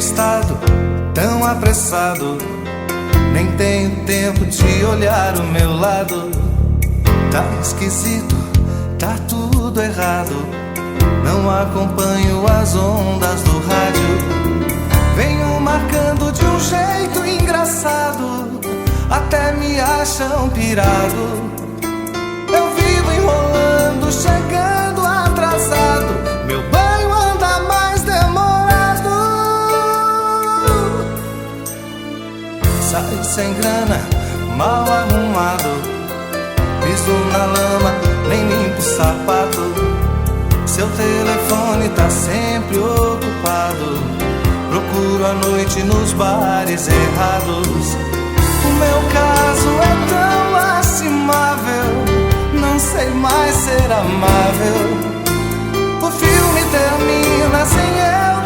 estado tão apressado, nem tenho tempo de olhar o meu lado. Tá esquisito, tá tudo errado, não acompanho as ondas do rádio. Venho marcando de um jeito engraçado, até me acham pirado. Eu vivo enrolando, chegando atrasado, meu banho anda mais demorado. Saio sem grana, mal arrumado, piso na lama, nem limpo o sapato. Seu telefone tá sempre ocupado, procuro à noite nos bares errados. O meu caso é tão lastimável, não sei mais ser amável. O filme termina sem eu